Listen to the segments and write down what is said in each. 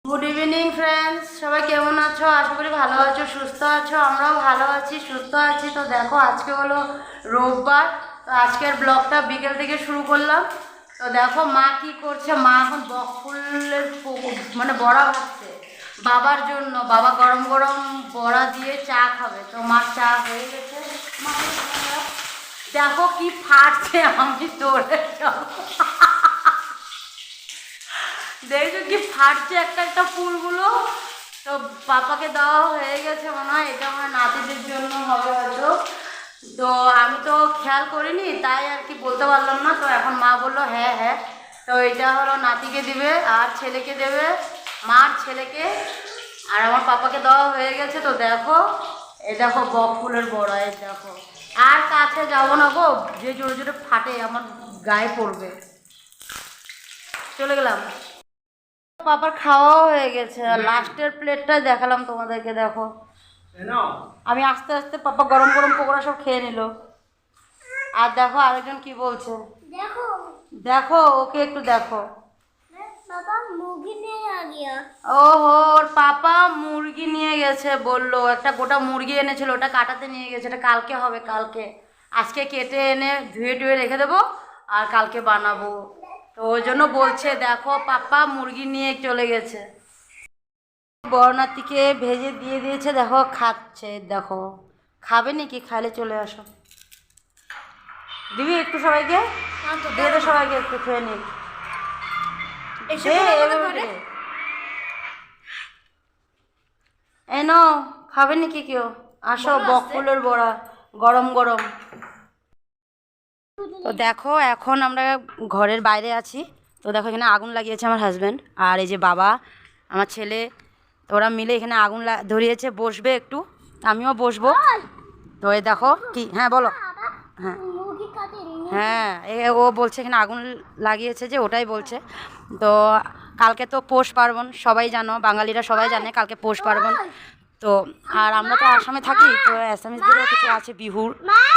Good evening friends, সবাই কেমন আছো? আশা করি ভালো আছো, সুস্থ আছো। আমরাও ভালো আছি, সুস্থ আছি। তো দেখো, আজকে হলো রোববার। তো আজকের ব্লগটা বিকেল থেকে শুরু করলাম। তো দেখো মা কি করছে। মা এখন বকফুলের মানে বড়া ভাজছে বাবার জন্য। বাবা গরম গরম বড়া দিয়ে চা খাবে। তো মার চা হয়ে গেছে। দেখো কি ফাটছে, আমি তোরে দেখছো কি ফাটছে একটা একটা ফুলগুলো। তো পাপাকে দেওয়া হয়ে গেছে মনে হয়। এটা আমার নাতিদের জন্য হবে হয়তো। তো আমি তো খেয়াল করিনি, তাই আর কি বলতে পারলাম না। তো এখন মা বললো হ্যাঁ হ্যাঁ। তো এটা হলো নাতিকে দিবে আর ছেলেকে দেবে, মার ছেলেকে। আর আমার পাপাকে দেওয়া হয়ে গেছে। তো দেখো, এই দেখো বক ফুলের বড়া, এই দেখো। আর কাছে যাবো না গো, যে জোরে জোরে ফাটে আমার গায়ে পড়বে। চলে গেলাম। পাপার খাওয়াও হয়ে গেছে। আর লাস্টের প্লেটটাই দেখালাম তোমাদেরকে, দেখো। আমি আস্তে আস্তে পাপা গরম গরম পকোড়া সব খেয়ে নিল। আর দেখো আরেকজন কি বলছে, দেখো দেখো ওকে একটু দেখো। ওহো, ওর পাপা মুরগি নিয়ে গেছে বললো। একটা গোটা মুরগি এনেছিল, ওটা কাটাতে নিয়ে গেছে। এটা কালকে হবে, কালকে। আজকে কেটে এনে ধুয়ে টুয়ে রেখে দেবো, আর কালকে বানাবো। তো ওই জন্য বলছে দেখো পাপা মুরগি নিয়ে চলে গেছে। বর্ণাতিকে ভেজে দিয়ে দিয়েছে, দেখো খাচ্ছে। দেখো খাবে নাকি? খাইলে চলে আসো। দিবি একটু সবাইকে, দিয়ে দে সবাইকে একটু খেয়ে নি। এনো খাবে নাকি কেউ? আসো, বকফুলের বড়া গরম গরম। তো দেখো এখন আমরা ঘরের বাইরে আছি। তো দেখো এখানে আগুন লাগিয়েছে আমার হাজব্যান্ড আর এই যে বাবা, আমার ছেলে। ওরা মিলে এখানে আগুন ধরিয়েছে। বসবে একটু, আমিও বসবো। তো এই দেখো কি, হ্যাঁ বলো। হ্যাঁ হ্যাঁ, ও বলছে এখানে আগুন লাগিয়েছে, যে ওটাই বলছে। তো কালকে তো পৌষ পার্বণ, সবাই জানো, বাঙালিরা সবাই জানে কালকে পৌষ পার্বণ। তো আর আমরা তো আসামে থাকি, তো অ্যাসামিসদেরও কিছু আছে বিহুর।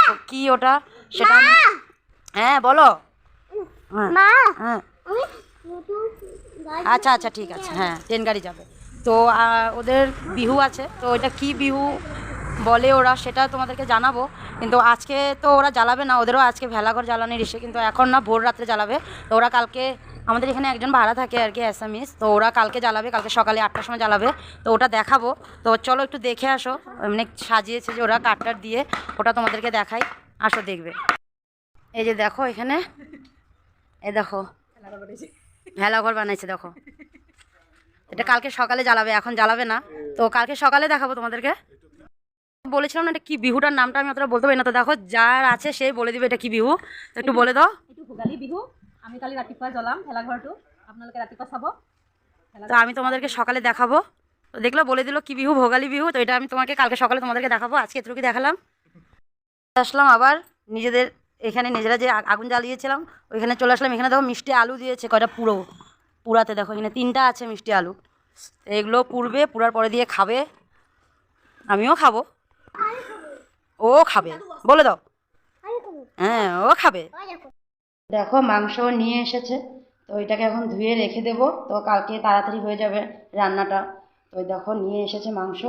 তো কি ওটা, সেটা হ্যাঁ বলো। হ্যাঁ হ্যাঁ, আচ্ছা আচ্ছা ঠিক আছে। হ্যাঁ, ট্রেন গাড়ি যাবে। তো ওদের বিহু আছে। তো ওইটা কি বিহু বলে ওরা, সেটা তোমাদেরকে জানাবো। কিন্তু আজকে তো ওরা জ্বালাবে না, ওদেরও আজকে ভেলাঘর জ্বালানোর ইসে, কিন্তু এখন না, ভোর রাত্রে জ্বালাবে। তো ওরা কালকে, আমাদের এখানে একজন ভাড়া থাকে আর কি, অ্যাসামিস। তো ওরা কালকে জ্বালাবে, কালকে সকালে 8টার সময় জ্বালাবে। তো ওটা দেখাবো। তো চলো একটু দেখে আসো। এমনি সাজিয়েছে যে ওরা কাঠটার দিয়ে, ওটা তোমাদেরকে দেখাই। আসো দেখবে। এই যে দেখো এখানে, এই দেখো ভেলাঘর বানাইছে, দেখো। এটা কালকে সকালে জ্বালাবে, এখন জ্বালাবে না। তো কালকে সকালে দেখাবো তোমাদেরকে। বলেছিলাম না এটা কি বিহুটার নামটা আমি অতটা বলতে পারি না। তো দেখো যার আছে সেই বলে দিবে এটা কি বিহু। তো একটু বলে দাও। এইটো ভোগালী বিহু। আমি কালি ৰাতিপুৱা জ্বলাম ভেলাঘৰটো, আপোনালোকে ৰাতিপুৱা চাব। তো আমি তোমাদেরকে সকালে দেখাবো। তো দেখলো, বলে দিল কি বিহু, ভোগালী বিহু। তো এটা আমি তোমাকে কালকে সকালে তোমাদেরকে দেখাবো। আজকে এতটুকু দেখালাম। আসলাম আবার নিজেদের এখানে, নিজেরা যে আগুন জ্বালিয়েছিলাম ওইখানে চলে আসলাম। এখানে দেখো মিষ্টি আলু দিয়েছে কয়টা পুরাতে। দেখো এখানে 3টা আছে মিষ্টি আলু। এগুলো পুড়বে, পুরার পরে দিয়ে খাবে। আমিও খাবো, ও খাবে, বলে দাও। হ্যাঁ, ও খাবে। দেখো মাংস নিয়ে এসেছে। তো ওইটাকে এখন ধুয়ে রেখে দেবো, তো কালকে তাড়াতাড়ি হয়ে যাবে রান্নাটা। তো ওই দেখো নিয়ে এসেছে মাংস।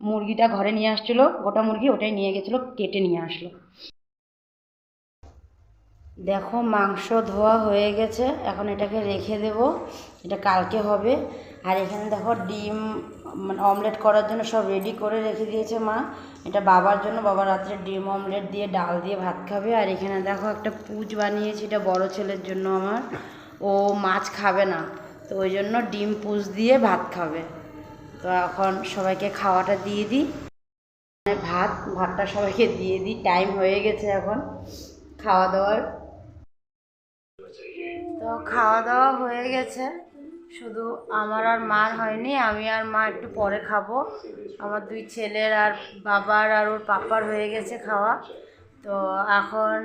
মুরগিটা ঘরে নিয়ে আসছিলো, গোটা মুরগি, ওটাই নিয়ে গেছিলো, কেটে নিয়ে আসলো। দেখো মাংস ধোয়া হয়ে গেছে, এখন এটাকে রেখে দেব, এটা কালকে হবে। আর এখানে দেখো ডিম, মানে অমলেট করার জন্য সব রেডি করে রেখে দিয়েছে মা। এটা বাবার জন্য, বাবা রাত্রে ডিম অমলেট দিয়ে ডাল দিয়ে ভাত খাবে। আর এখানে দেখো একটা পুচ বানিয়েছি, এটা বড় ছেলের জন্য আমার। ও মাছ খাবে না, তো ওই জন্য ডিম পুচ দিয়ে ভাত খাবে। তো এখন সবাইকে খাওয়াটা দিয়ে দিই। ভাতটা সবাইকে দিয়ে দিই, টাইম হয়ে গেছে এখন খাওয়া দাওয়ার। তো খাওয়া দাওয়া হয়ে গেছে, শুধু আমার আর মার হয়নি। আমি আর মা একটু পরে খাবো। আমার 2 ছেলের আর বাবার আর ওর পাপার হয়ে গেছে খাওয়া। তো এখন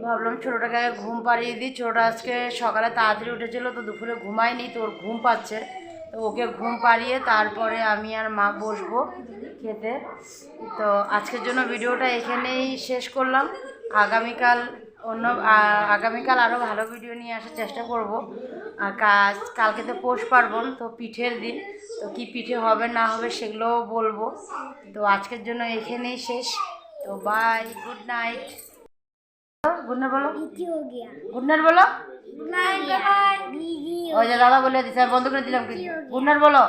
ভাবলাম ছোটোটাকে আগে ঘুম পাড়িয়ে দিই। ছোটোটা আজকে সকালে তাড়াতাড়ি উঠেছিলো, তো দুপুরে ঘুমায়নি, তো ওর ঘুম পাচ্ছে। তো ওকে ঘুম পাড়িয়ে তারপরে আমি আর মা বসবো খেতে। তো আজকের জন্য ভিডিওটা এখানেই শেষ করলাম। আগামীকাল অন্য আগামীকাল আরও ভালো ভিডিও নিয়ে আসার চেষ্টা করব। আর কালকে তো পৌষ পার্বণ, তো পিঠের দিন, তো কি পিঠে হবে না হবে সেগুলোও বলবো। তো আজকের জন্য এখানেই শেষ। তো bye, good night. Good night বলো, গুড নাইট বলো। ওই যে দাদা বলে দিচ্ছে, আমি বন্ধ করে দিলাম। গুড নাইট বলো।